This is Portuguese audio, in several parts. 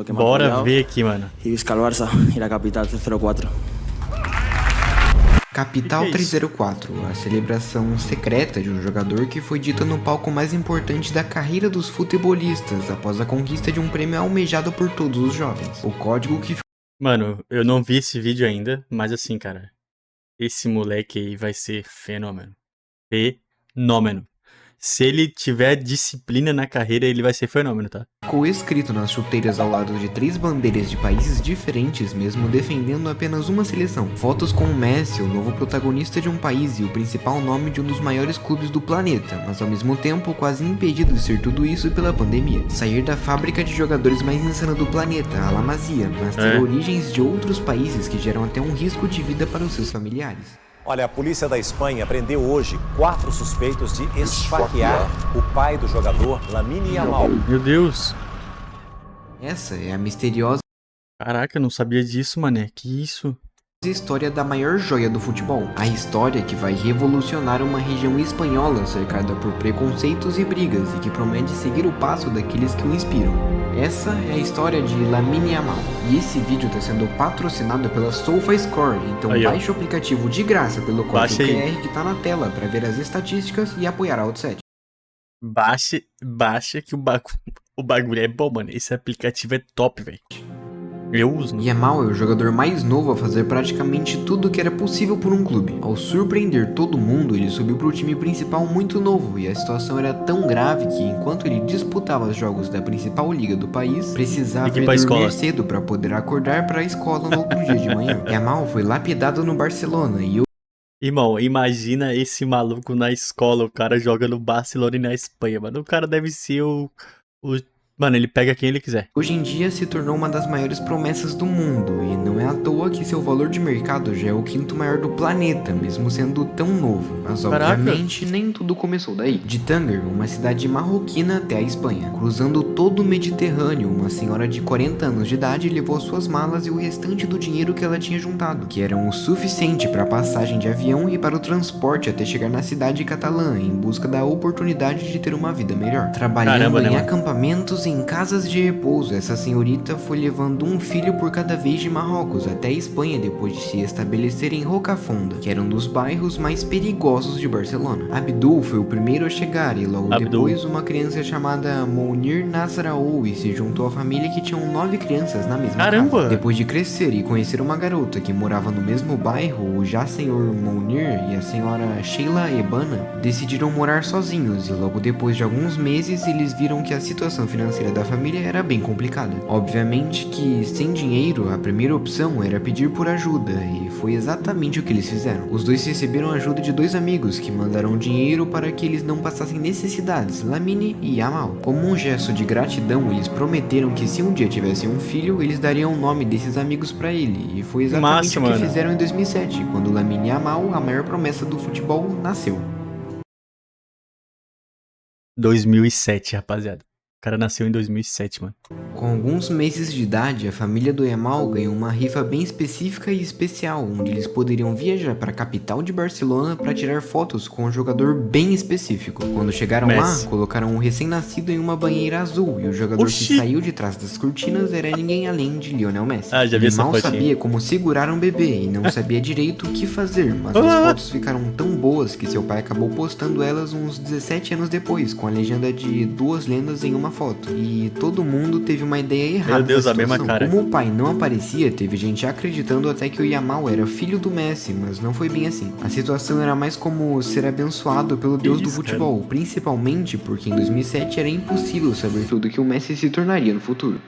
lo que me ha Bora apoyado. ver aqui, mano. Y Vizca el Barça y la capital 304. Capital Que é isso? 304, a celebração secreta de um jogador que foi dita no palco mais importante da carreira dos futebolistas após a conquista de um prêmio almejado por todos os jovens. O código que Mano, eu não vi esse vídeo ainda, mas assim, cara, esse moleque aí vai ser fenômeno. Fenômeno. Se ele tiver disciplina na carreira, ele vai ser fenômeno, tá? ficou escrito nas chuteiras ao lado de 3 bandeiras de países diferentes, mesmo defendendo apenas uma seleção. Fotos com o Messi, o novo protagonista de um país e o principal nome de um dos maiores clubes do planeta, mas ao mesmo tempo quase impedido de ser tudo isso pela pandemia. Sair da fábrica de jogadores mais insana do planeta, a La Masia, mas ter origens de outros países que geram até um risco de vida para os seus familiares. Olha, a polícia da Espanha prendeu hoje 4 suspeitos de esfaquear o pai do jogador Lamine Yamal. Meu Deus. Essa é a misteriosa Caraca, eu não sabia disso, mané. Que isso? história da maior joia do futebol. A história que vai revolucionar uma região espanhola cercada por preconceitos e brigas e que promete seguir o passo daqueles que o inspiram. Essa é a história de Lamine Yamal. E esse vídeo está sendo patrocinado pela SofaScore, então Aí, ó. baixe o aplicativo de graça pelo código Baixa aí. QR que está na tela para ver as estatísticas e apoiar a Outset. Baixa que o bagulho é bom, mano. Esse aplicativo é top, velho. Eu uso. Yamal é o jogador mais novo a fazer praticamente tudo o que era possível por um clube. Ao surpreender todo mundo, ele subiu para o time principal muito novo e a situação era tão grave que, enquanto ele disputava os jogos da principal liga do país, precisava Tem que ir ir pra dormir escola. cedo para poder acordar para a escola no outro dia de manhã. Yamal foi lapidado no Barcelona e Irmão, imagina esse maluco na escola, o cara joga no Barcelona e na Espanha, mano. O cara deve ser o... Mano, ele pega quem ele quiser. hoje em dia se tornou uma das maiores promessas do mundo, e não é à toa que seu valor de mercado já é o 5º maior do planeta, mesmo sendo tão novo. Mas Caraca. obviamente nem tudo começou daí. De Tanger, uma cidade marroquina, até a Espanha. Cruzando todo o Mediterrâneo, uma senhora de 40 anos de idade levou suas malas e o restante do dinheiro que ela tinha juntado, que eram o suficiente para a passagem de avião e para o transporte até chegar na cidade catalã, em busca da oportunidade de ter uma vida melhor. Trabalhando Caramba, né, em mano? acampamentos e em casas de repouso, essa senhorita foi levando um filho por cada vez de Marrocos até a Espanha depois de se estabelecer em Rocafonda, que era um dos bairros mais perigosos de Barcelona. Abdul foi o primeiro a chegar e logo Abdul. depois uma criança chamada Mounir Nasraoui se juntou à família que tinham 9 crianças na mesma Caramba! casa. Depois de crescer e conhecer uma garota que morava no mesmo bairro, o já senhor Mounir e a senhora Sheila Ebana decidiram morar sozinhos e logo depois de alguns meses eles viram que a situação financeira da família era bem complicada. Obviamente que, sem dinheiro, a primeira opção era pedir por ajuda, e foi exatamente o que eles fizeram. Os dois receberam a ajuda de 2 amigos que mandaram dinheiro para que eles não passassem necessidades, Lamine e Yamal. Como um gesto de gratidão, eles prometeram que se um dia tivessem um filho, eles dariam o nome desses amigos para ele, e foi exatamente Massa, o que mano. fizeram em 2007, quando Lamine Yamal, a maior promessa do futebol, nasceu. 2007, rapaziada. O cara nasceu em 2007, mano. Com alguns meses de idade, a família do Yamal ganhou uma rifa bem específica e especial, onde eles poderiam viajar para a capital de Barcelona para tirar fotos com um jogador bem específico. Quando chegaram Messi. lá, colocaram um recém-nascido em uma banheira azul, e o jogador Oxi. que saiu de trás das cortinas era ninguém além de Lionel Messi. Ah, já vi Ele essa mal fotinha. sabia como segurar um bebê e não sabia direito o que fazer, mas as fotos ficaram tão boas que seu pai acabou postando elas uns 17 anos depois, com a legenda de 2 lendas em uma foto. E todo mundo teve uma ideia errada. Meu Deus, da a mesma situação. cara. Como o pai não aparecia, teve gente acreditando até que o Yamal era filho do Messi, mas não foi bem assim. A situação era mais como ser abençoado pelo Deus do isso, futebol, principalmente porque em 2007 era impossível saber tudo que o Messi se tornaria no futuro.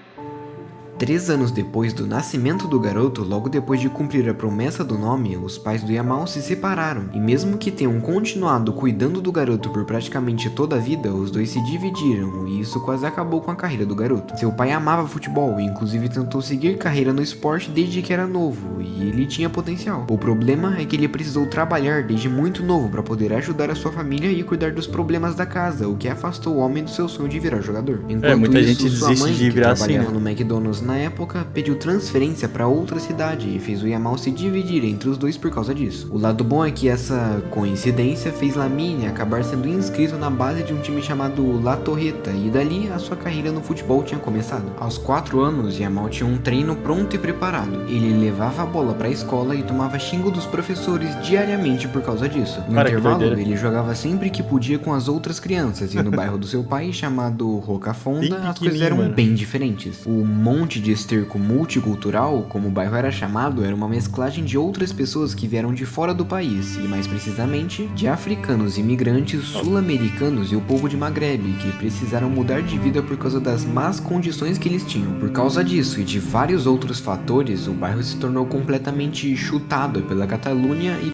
3 anos depois do nascimento do garoto, logo depois de cumprir a promessa do nome, os pais do Yamal se separaram, e mesmo que tenham continuado cuidando do garoto por praticamente toda a vida, os dois se dividiram, e isso quase acabou com a carreira do garoto. Seu pai amava futebol, e inclusive tentou seguir carreira no esporte desde que era novo, e ele tinha potencial. O problema é que ele precisou trabalhar desde muito novo para poder ajudar a sua família e cuidar dos problemas da casa, o que afastou o homem do seu sonho de virar jogador. Enquanto muita isso, gente sua desiste mãe, de que virar assim, trabalhava né? no McDonald's na época, pediu transferência para outra cidade e fez o Yamal se dividir entre os dois por causa disso. O lado bom é que essa coincidência fez Lamine acabar sendo inscrito na base de um time chamado La Torreta, e dali a sua carreira no futebol tinha começado. Aos 4 anos, Yamal tinha um treino pronto e preparado. Ele levava a bola para a escola e tomava xingo dos professores diariamente por causa disso. No intervalo, ele jogava sempre que podia com as outras crianças, e no bairro do seu pai, chamado Rocafonda, as coisas eram bem diferentes. O Monte de Esterco Multicultural, como o bairro era chamado, era uma mesclagem de outras pessoas que vieram de fora do país, e mais precisamente, de africanos, imigrantes, sul-americanos e o povo de Maghreb, que precisaram mudar de vida por causa das más condições que eles tinham. Por causa disso e de vários outros fatores, o bairro se tornou completamente chutado pela Catalunha e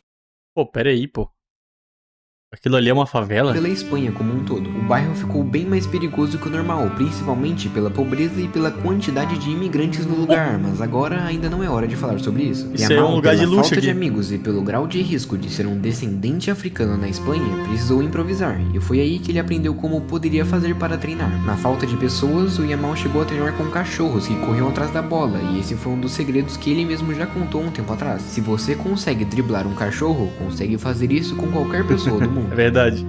Pô, pera aí, pô. Aquilo ali é uma favela? pela Espanha como um todo. O bairro ficou bem mais perigoso que o normal, principalmente pela pobreza e pela quantidade de imigrantes no lugar, mas agora ainda não é hora de falar sobre isso. Isso é um lugar de pela luxo falta de aqui. amigos e pelo grau de risco de ser um descendente africano na Espanha, precisou improvisar, e foi aí que ele aprendeu como poderia fazer para treinar. Na falta de pessoas, o Yamal chegou a treinar com cachorros que corriam atrás da bola, e esse foi um dos segredos que ele mesmo já contou um tempo atrás. Se você consegue driblar um cachorro, consegue fazer isso com qualquer pessoa do mundo. É verdade.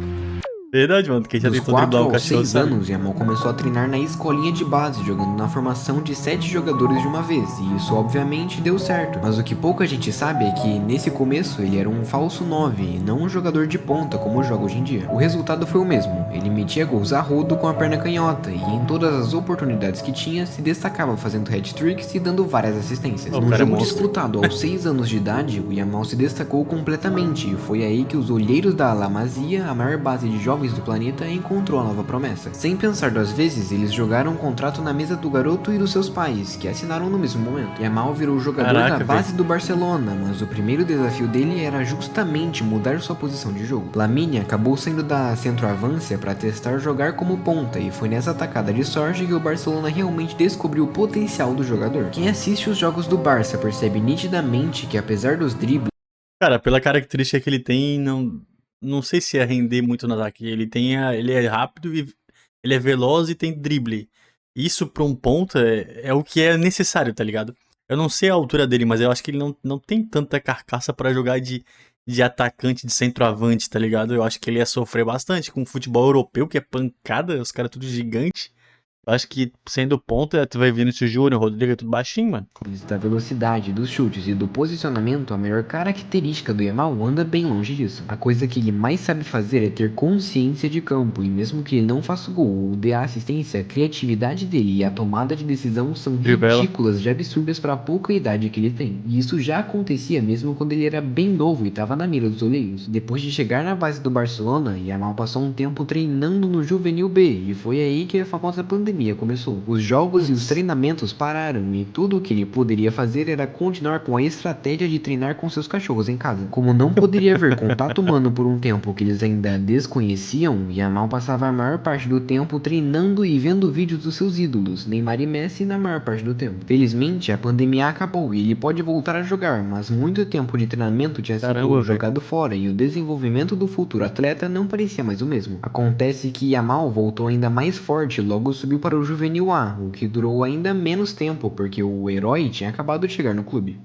Verdade, mano. Quem já Dos tentou 4 driblar um aos cachorro 6 sabe. anos, Yamal começou a treinar na escolinha de base, jogando na formação de 7 jogadores de uma vez, e isso obviamente deu certo. Mas o que pouca gente sabe é que nesse começo ele era um falso 9 e não um jogador de ponta como joga hoje em dia. O resultado foi o mesmo, ele metia gols a rodo com a perna canhota e em todas as oportunidades que tinha se destacava fazendo hat-tricks e dando várias assistências. O Num cara é jogo monstro. disputado aos 6 anos de idade, o Yamal se destacou completamente e foi aí que os olheiros da La Masia, a maior base de jovens do planeta, encontrou a nova promessa. Sem pensar 2 vezes, eles jogaram um contrato na mesa do garoto e dos seus pais, que assinaram no mesmo momento. Yamal virou jogador Caraca, da base do Barcelona, mas o primeiro desafio dele era justamente mudar sua posição de jogo. Lamine acabou saindo da centroavância para testar jogar como ponta, e foi nessa tacada de sorte que o Barcelona realmente descobriu o potencial do jogador. Quem assiste os jogos do Barça percebe nitidamente que apesar dos dribles Cara, pela característica que ele tem, não sei se ia render muito no ataque. Ele é rápido e ele é veloz e tem drible. Isso pra um ponta é o que é necessário, tá ligado? Eu não sei a altura dele, mas eu acho que ele não tem tanta carcaça pra jogar de atacante, de centroavante, tá ligado? Eu acho que ele ia sofrer bastante com o futebol europeu, que é pancada, os caras tudo gigante. Eu acho que sendo ponta, tu vai ver no Júnior, Rodrigo, é tudo baixinho, mano. da velocidade, dos chutes e do posicionamento, a melhor característica do Yamal anda bem longe disso. A coisa que ele mais sabe fazer é ter consciência de campo, e mesmo que ele não faça o gol ou dê a assistência, a criatividade dele e a tomada de decisão são Rivela. ridículas de absurdas para a pouca idade que ele tem. E isso já acontecia mesmo quando ele era bem novo e estava na mira dos olheiros. Depois de chegar na base do Barcelona, Yamal passou um tempo treinando no Juvenil B, e foi aí que a famosa pandemia começou. Os jogos e os treinamentos pararam, e tudo o que ele poderia fazer era continuar com a estratégia de treinar com seus cachorros em casa. Como não poderia haver contato humano por um tempo que eles ainda desconheciam, Yamal passava a maior parte do tempo treinando e vendo vídeos dos seus ídolos, Neymar e Messi, na maior parte do tempo. Felizmente, a pandemia acabou e ele pode voltar a jogar, mas muito tempo de treinamento tinha sido Caramba, velho. jogado fora e o desenvolvimento do futuro atleta não parecia mais o mesmo. Acontece que Yamal voltou ainda mais forte e logo subiu para o Juvenil A, o que durou ainda menos tempo porque o herói tinha acabado de chegar no clube.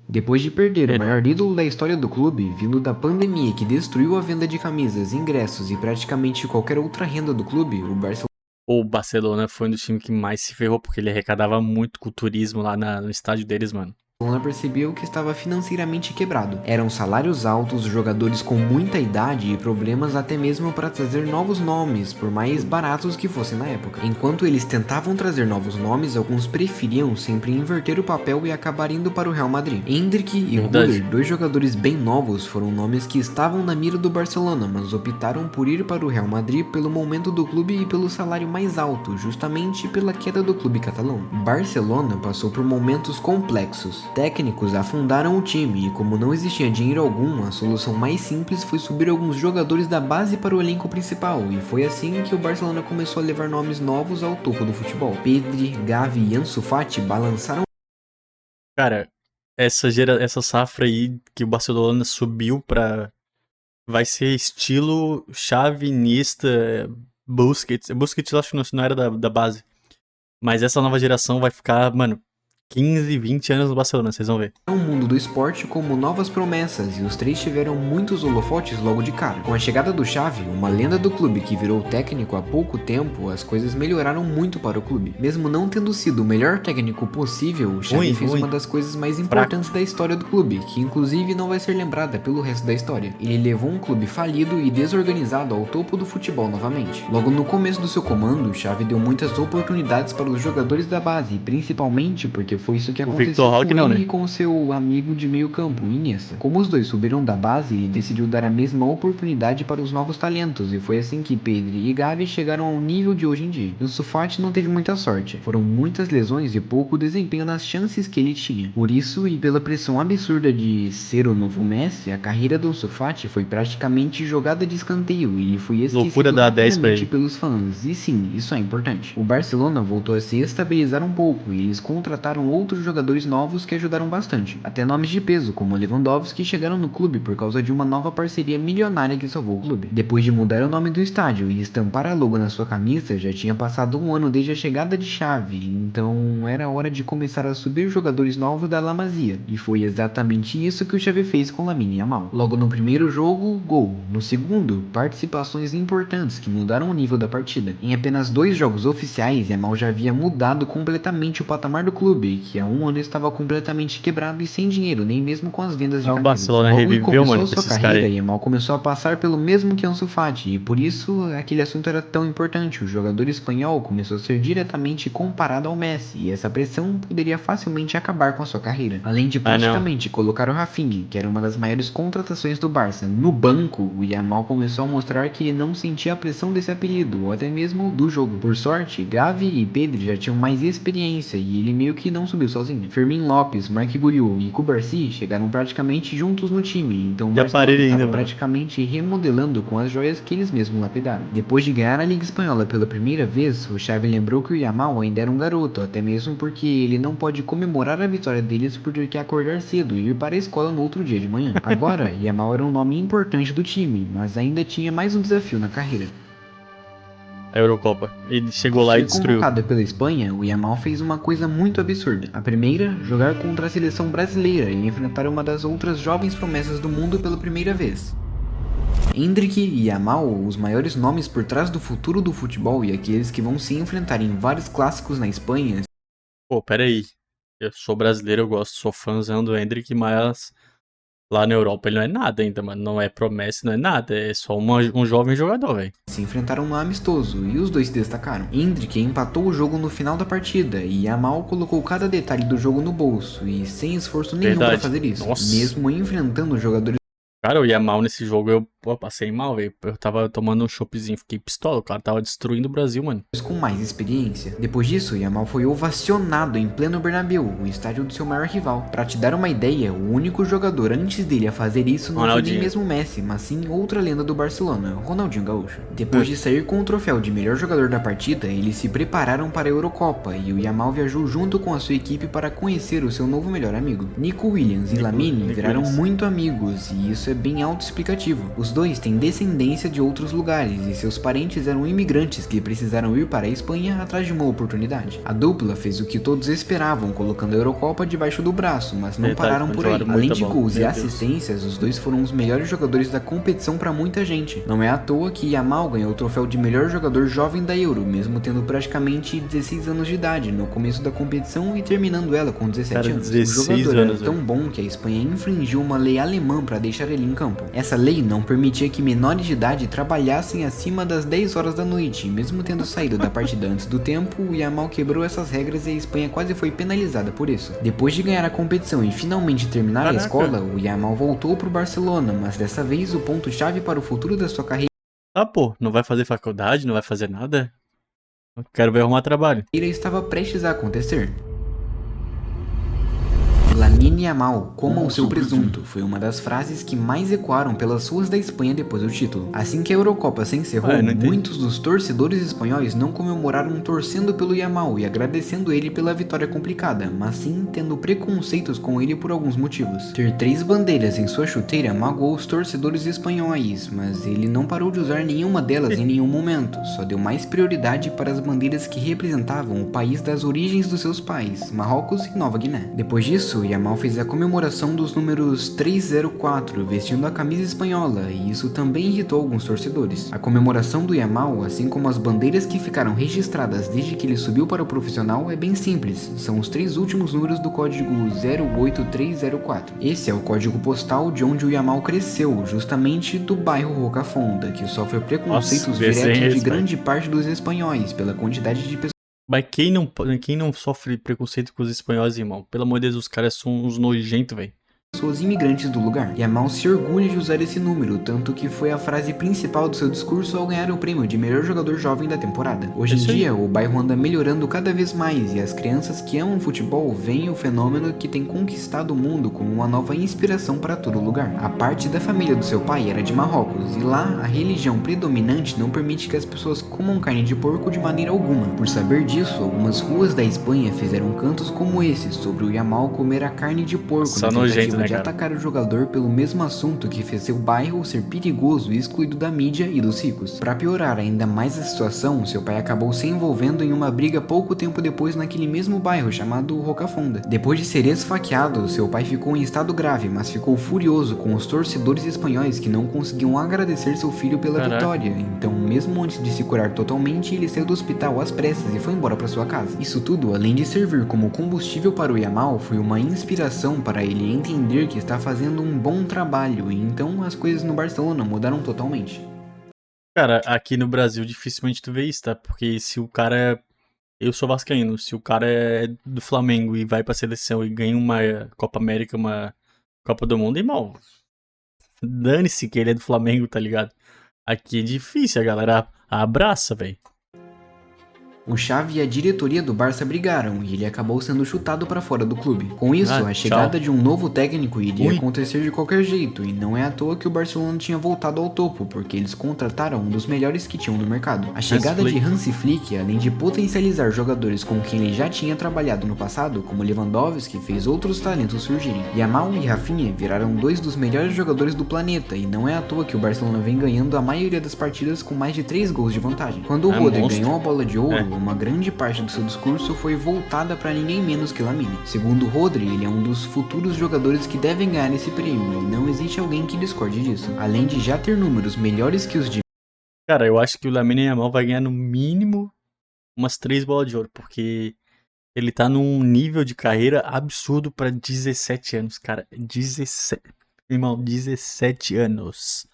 Depois de perder o maior ídolo da história do clube, vindo da pandemia que destruiu a venda de camisas, ingressos e praticamente qualquer outra renda do clube, o Barcelona O Barcelona foi um dos times que mais se ferrou, porque ele arrecadava muito com o turismo lá no estádio deles, mano. percebeu que estava financeiramente quebrado. Eram salários altos, jogadores com muita idade e problemas até mesmo para trazer novos nomes, por mais baratos que fossem na época. Enquanto eles tentavam trazer novos nomes, alguns preferiam sempre inverter o papel e acabar indo para o Real Madrid. Endrick e Verdade. Ruller, 2 jogadores bem novos, foram nomes que estavam na mira do Barcelona, mas optaram por ir para o Real Madrid pelo momento do clube e pelo salário mais alto, justamente pela queda do clube catalão. Barcelona passou por momentos complexos. Técnicos afundaram o time e, como não existia dinheiro algum, a solução mais simples foi subir alguns jogadores da base para o elenco principal, e foi assim que o Barcelona começou a levar nomes novos ao topo do futebol. Pedri, Gavi e Ansu Fati balançaram Cara, essa safra aí que o Barcelona subiu pra... Vai ser estilo Xavi, Iniesta, Busquets. Busquets eu acho que não era da base. Mas essa nova geração vai ficar, mano, 15, 20 anos no Barcelona, vocês vão ver. O mundo do esporte como novas promessas e os três tiveram muitos holofotes logo de cara. Com a chegada do Xavi, uma lenda do clube que virou técnico há pouco tempo, as coisas melhoraram muito para o clube. Mesmo não tendo sido o melhor técnico possível, o Xavi fez uma das coisas mais importantes da história do clube, que inclusive não vai ser lembrada pelo resto da história. Ele levou um clube falido e desorganizado ao topo do futebol novamente. Logo no começo do seu comando, o Xavi deu muitas oportunidades para os jogadores da base, principalmente porque foi isso que aconteceu com ele e com seu amigo de meio campo, Iniesta. Como os dois subiram da base, ele decidiu dar a mesma oportunidade para os novos talentos, e foi assim que Pedri e Gavi chegaram ao nível de hoje em dia. Ansu Fati não teve muita sorte, foram muitas lesões e pouco desempenho nas chances que ele tinha. Por isso, e pela pressão absurda de ser o novo Messi, a carreira do Ansu Fati foi praticamente jogada de escanteio e foi esquecido rapidamente pelos fãs. E sim, isso é importante. O Barcelona voltou a se estabilizar um pouco e eles contrataram outros jogadores novos que ajudaram bastante. Até nomes de peso, como Lewandowski, chegaram no clube por causa de uma nova parceria milionária que salvou o clube. Depois de mudar o nome do estádio e estampar a logo na sua camisa, já tinha passado um ano desde a chegada de Xavi, então era hora de começar a subir jogadores novos da La Masia, e foi exatamente isso que o Xavi fez com Lamine Yamal. Logo no primeiro jogo, gol. No segundo, participações importantes que mudaram o nível da partida. Em apenas 2 jogos oficiais, Yamal já havia mudado completamente o patamar do clube, que há um ano estava completamente quebrado e sem dinheiro, nem mesmo com as vendas de camisas. O Barcelona reviveu, mano, sua carreira, Yamal começou a passar pelo mesmo que Ansu Fati, e por isso aquele assunto era tão importante. O jogador espanhol começou a ser diretamente comparado ao Messi, e essa pressão poderia facilmente acabar com a sua carreira. Além de praticamente colocar o Rafinha, que era uma das maiores contratações do Barça, no banco, o Yamal começou a mostrar que ele não sentia a pressão desse apelido, ou até mesmo do jogo. Por sorte, Gavi e Pedri já tinham mais experiência, e ele meio que não subiu sozinho. Fermin Lopes, Marc Guriu e Cubarsí chegaram praticamente juntos no time, então o Barcelona estava praticamente remodelando com as joias que eles mesmos lapidaram. Depois de ganhar a Liga Espanhola pela primeira vez, o Xavi lembrou que o Yamal ainda era um garoto, até mesmo porque ele não pode comemorar a vitória deles por ter que acordar cedo e ir para a escola no outro dia de manhã. Agora, Yamal era um nome importante do time, mas ainda tinha mais um desafio na carreira. A Eurocopa. Ele chegou lá e destruiu. Convocado pela Espanha, o Yamal fez uma coisa muito absurda. A primeira, jogar contra a seleção brasileira e enfrentar uma das outras jovens promessas do mundo pela primeira vez. Endrick e Yamal, os maiores nomes por trás do futuro do futebol e aqueles que vão se enfrentar em vários clássicos na Espanha. Pô, pera aí. Eu sou brasileiro, eu gosto, sou fãzão do Endrick, mas lá na Europa ele não é nada ainda, mano. Não é promessa, não é nada. É só um jovem jogador, velho. Se enfrentaram no amistoso e os dois se destacaram. Endrick empatou o jogo no final da partida e Yamal colocou cada detalhe do jogo no bolso e sem esforço nenhum para fazer isso. Nossa. Mesmo enfrentando jogadores. Cara, o Yamal nesse jogo eu passei mal, velho. Eu tava tomando um choppzinho, fiquei pistola. O cara tava destruindo o Brasil, mano. Com mais experiência. Depois disso, Yamal foi ovacionado em pleno Bernabéu, o estádio do seu maior rival. Pra te dar uma ideia, o único jogador antes dele a fazer isso não foi nem mesmo Messi, mas sim outra lenda do Barcelona, Ronaldinho Gaúcho. Depois de sair com o troféu de melhor jogador da partida, eles se prepararam para a Eurocopa e o Yamal viajou junto com a sua equipe para conhecer o seu novo melhor amigo. Nico Williams e Lamine viraram muito amigos e isso é bem autoexplicativo. Os dois têm descendência de outros lugares e seus parentes eram imigrantes que precisaram ir para a Espanha atrás de uma oportunidade. A dupla fez o que todos esperavam, colocando a Eurocopa debaixo do braço, mas não pararam por aí. Além de gols e assistências, os dois foram os melhores jogadores da competição para muita gente. Não é à toa que Yamal ganhou o troféu de melhor jogador jovem da Euro, mesmo tendo praticamente 16 anos de idade no começo da competição e terminando ela com 17 anos. O jogador era tão bom que a Espanha infringiu uma lei alemã para deixar ele em campo. Essa lei não permitia que menores de idade trabalhassem acima das 10 horas da noite, e mesmo tendo saído da partida antes do tempo, o Yamal quebrou essas regras e a Espanha quase foi penalizada por isso. Depois de ganhar a competição e finalmente terminar a escola, o Yamal voltou pro Barcelona, mas dessa vez o ponto-chave para o futuro da sua carreira não vai fazer faculdade, não vai fazer nada? Eu quero ver arrumar trabalho. estava prestes a acontecer. Lamine Yamal, coma o seu presunto, foi uma das frases que mais ecoaram pelas ruas da Espanha depois do título. Assim que a Eurocopa se encerrou, muitos dos torcedores espanhóis não comemoraram torcendo pelo Yamal e agradecendo ele pela vitória complicada, mas sim tendo preconceitos com ele por alguns motivos. Ter 3 bandeiras em sua chuteira magoou os torcedores espanhóis, mas ele não parou de usar nenhuma delas em nenhum momento, só deu mais prioridade para as bandeiras que representavam o país das origens dos seus pais, Marrocos e Nova Guiné. Depois disso, Yamal fez a comemoração dos números 304, vestindo a camisa espanhola, e isso também irritou alguns torcedores. A comemoração do Yamal, assim como as bandeiras que ficaram registradas desde que ele subiu para o profissional, é bem simples, são os 3 últimos números do código 08304. Esse é o código postal de onde o Yamal cresceu, justamente do bairro Rocafonda, que sofre preconceitos diretos de grande parte dos espanhóis pela quantidade de pessoas. Mas quem não sofre preconceito com os espanhóis, irmão? Pelo amor de Deus, os caras são uns nojentos, velho. Pessoas imigrantes do lugar. Yamal se orgulha de usar esse número, tanto que foi a frase principal do seu discurso ao ganhar o prêmio de melhor jogador jovem da temporada. Hoje em dia, o bairro anda melhorando cada vez mais e as crianças que amam futebol veem o fenômeno que tem conquistado o mundo como uma nova inspiração para todo lugar. A parte da família do seu pai era de Marrocos e lá a religião predominante não permite que as pessoas comam carne de porco de maneira alguma. Por saber disso, algumas ruas da Espanha fizeram cantos como esse sobre o Yamal comer a carne de porco na tentativa de atacar o jogador pelo mesmo assunto que fez seu bairro ser perigoso e excluído da mídia e dos ricos. Para piorar ainda mais a situação, seu pai acabou se envolvendo em uma briga pouco tempo depois naquele mesmo bairro chamado Rocafonda. Depois de ser esfaqueado, seu pai ficou em estado grave, mas ficou furioso com os torcedores espanhóis que não conseguiam agradecer seu filho pela vitória. Então, mesmo antes de se curar totalmente, ele saiu do hospital às pressas e foi embora para sua casa. Isso tudo, além de servir como combustível para o Yamal, foi uma inspiração para ele entender que está fazendo um bom trabalho, e então as coisas no Barcelona mudaram totalmente. Cara, aqui no Brasil dificilmente tu vê isso, tá? Porque se o cara é... Eu sou vascaíno, se o cara é do Flamengo e vai pra seleção e ganha uma Copa América, uma Copa do Mundo, irmão, dane-se que ele é do Flamengo, tá ligado? Aqui é difícil, a galera abraça, velho. O Xavi e a diretoria do Barça brigaram e ele acabou sendo chutado para fora do clube. Com isso, a chegada de um novo técnico iria acontecer de qualquer jeito, e não é à toa que o Barcelona tinha voltado ao topo, porque eles contrataram um dos melhores que tinham no mercado. A chegada de Hansi Flick, além de potencializar jogadores com quem ele já tinha trabalhado no passado, como Lewandowski, fez outros talentos surgirem. Yamal e Rafinha viraram 2 dos melhores jogadores do planeta, e não é à toa que o Barcelona vem ganhando a maioria das partidas com mais de 3 gols de vantagem. Quando o Rodri ganhou a bola de ouro, uma grande parte do seu discurso foi voltada para ninguém menos que Lamine. Segundo Rodri, ele é um dos futuros jogadores que devem ganhar esse prêmio, e não existe alguém que discorde disso. Além de já ter números melhores que os de... Cara, eu acho que o Lamine Yamal vai ganhar no mínimo umas 3 bolas de ouro, porque ele tá num nível de carreira absurdo para 17 anos, cara. 17... Irmão, 17 anos.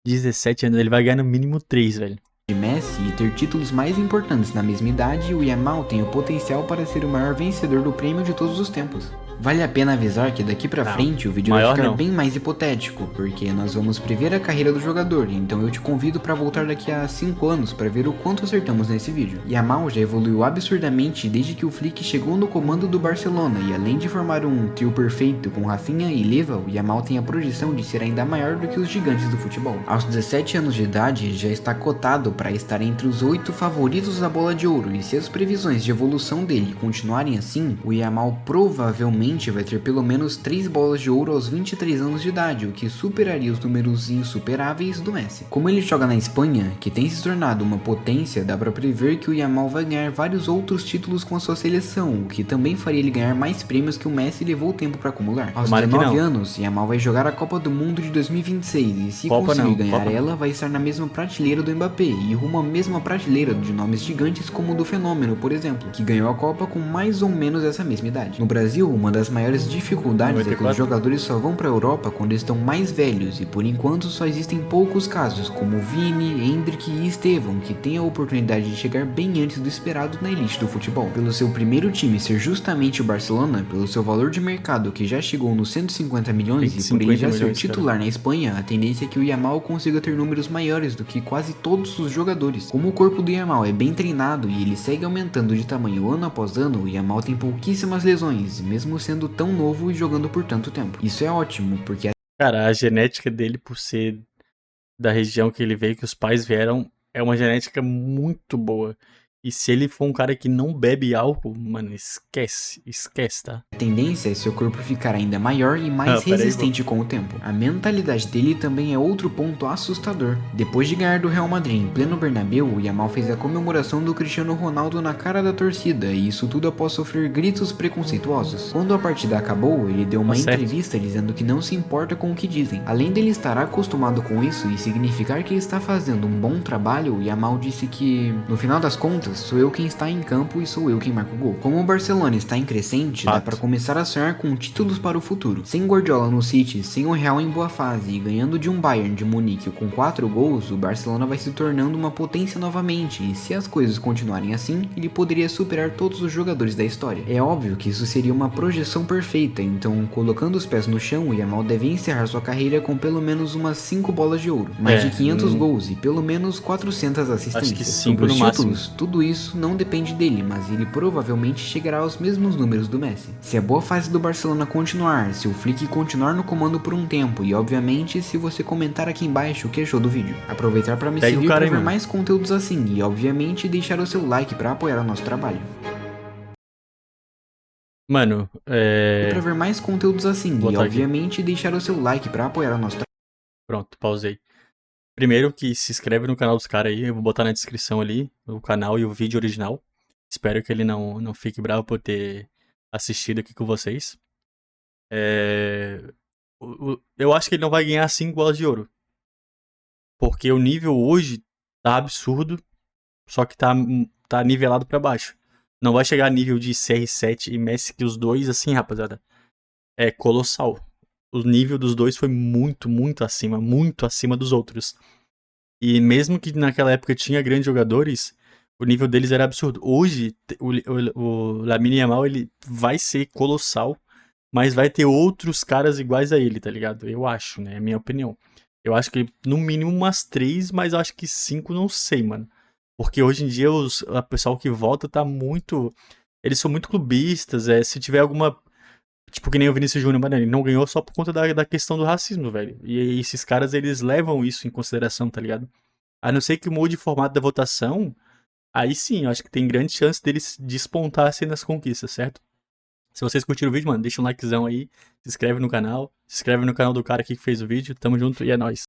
17 anos, ele vai ganhar no mínimo 3, velho. De Messi e ter títulos mais importantes na mesma idade, o Yamal tem o potencial para ser o maior vencedor do prêmio de todos os tempos. Vale a pena avisar que daqui pra frente o vídeo vai ficar bem mais hipotético, porque nós vamos prever a carreira do jogador, então eu te convido para voltar daqui a 5 anos para ver o quanto acertamos nesse vídeo. Yamal já evoluiu absurdamente desde que o Flick chegou no comando do Barcelona, e além de formar um trio perfeito com Rafinha e Leva, o Yamal tem a projeção de ser ainda maior do que os gigantes do futebol. Aos 17 anos de idade, já está cotado para estar entre os 8 favoritos da bola de ouro, e se as previsões de evolução dele continuarem assim, o Yamal provavelmente vai ter pelo menos 3 bolas de ouro aos 23 anos de idade, o que superaria os números insuperáveis do Messi. Como ele joga na Espanha, que tem se tornado uma potência, dá para prever que o Yamal vai ganhar vários outros títulos com a sua seleção, o que também faria ele ganhar mais prêmios que o Messi levou tempo para acumular. Aos 19 anos, Yamal vai jogar a Copa do Mundo de 2026, e se conseguir ganhar ela, vai estar na mesma prateleira do Mbappé, e rumo à mesma prateleira de nomes gigantes como o do Fenômeno, por exemplo, que ganhou a Copa com mais ou menos essa mesma idade. No Brasil, uma das maiores dificuldades é que os jogadores só vão para a Europa quando estão mais velhos, e por enquanto só existem poucos casos, como Vini, Hendrick e Estevão, que têm a oportunidade de chegar bem antes do esperado na elite do futebol. Pelo seu primeiro time ser justamente o Barcelona, pelo seu valor de mercado que já chegou nos 150 milhões e por ele já ser titular na Espanha, a tendência é que o Yamal consiga ter números maiores do que quase todos os jogadores. Como o corpo do Yamal é bem treinado e ele segue aumentando de tamanho ano após ano, o Yamal tem pouquíssimas lesões, mesmo sendo sendo tão novo e jogando por tanto tempo. Isso é ótimo, porque Cara, a genética dele, por ser da região que ele veio, que os pais vieram, é uma genética muito boa. E se ele for um cara que não bebe álcool, mano, esquece, tá? a tendência é seu corpo ficar ainda maior e mais peraí, resistente com o tempo. A mentalidade dele também é outro ponto assustador. Depois de ganhar do Real Madrid em pleno Bernabéu, o Yamal fez a comemoração do Cristiano Ronaldo na cara da torcida, e isso tudo após sofrer gritos preconceituosos. Quando a partida acabou, ele deu uma Tá certo. entrevista dizendo que não se importa com o que dizem. Além dele estar acostumado com isso e significar que está fazendo um bom trabalho, o Yamal disse que, no final das contas, sou eu quem está em campo e sou eu quem marca o gol. Como o Barcelona está em crescente, dá Fato. para começar a sonhar com títulos para o futuro. Sem Guardiola no City, sem o Real em boa fase e ganhando de um Bayern de Munique com 4 gols, o Barcelona vai se tornando uma potência novamente, e se as coisas continuarem assim, ele poderia superar todos os jogadores da história. É óbvio que isso seria uma projeção perfeita, então colocando os pés no chão, o Yamal deve encerrar sua carreira com pelo menos umas 5 bolas de ouro, mais de 500 gols e pelo menos 400 assistências. Acho que 5 Sobre os no títulos, tudo isso não depende dele, mas ele provavelmente chegará aos mesmos números do Messi. Se a boa fase do Barcelona continuar, se o Flick continuar no comando por um tempo e obviamente se você comentar aqui embaixo o que achou do vídeo. Aproveitar para me Pega o seguir cara para aí, ver mano. mais conteúdos assim e obviamente deixar o seu like para apoiar o nosso trabalho. Mano, Para ver mais conteúdos assim Vou e botar aqui. obviamente deixar o seu like para apoiar o nosso trabalho. Pronto, pausei. Primeiro que se inscreve no canal dos caras aí, eu vou botar na descrição ali o canal e o vídeo original. Espero que ele não fique bravo por ter assistido aqui com vocês. Eu acho que ele não vai ganhar 5 bolas de ouro. Porque o nível hoje tá absurdo, só que tá nivelado pra baixo. Não vai chegar a nível de CR7 e Messi, que os dois, assim, rapaziada, é colossal. O nível dos dois foi muito acima dos outros. E mesmo que naquela época tinha grandes jogadores, o nível deles era absurdo. Hoje, o Lamine Yamal, ele vai ser colossal, mas vai ter outros caras iguais a ele, tá ligado? Eu acho, né? É a minha opinião. Eu acho que no mínimo umas 3, mas eu acho que 5 não sei, mano. Porque hoje em dia o pessoal que volta tá muito... Eles são muito clubistas, se tiver alguma... Tipo, que nem o Vinícius Júnior, mano, ele não ganhou só por conta da questão do racismo, velho. E esses caras, eles levam isso em consideração, tá ligado? A não ser que mude o formato da votação, aí sim, eu acho que tem grande chance deles despontassem nas conquistas, certo? Se vocês curtiram o vídeo, mano, deixa um likezão aí, se inscreve no canal do cara aqui que fez o vídeo, tamo junto e é nóis.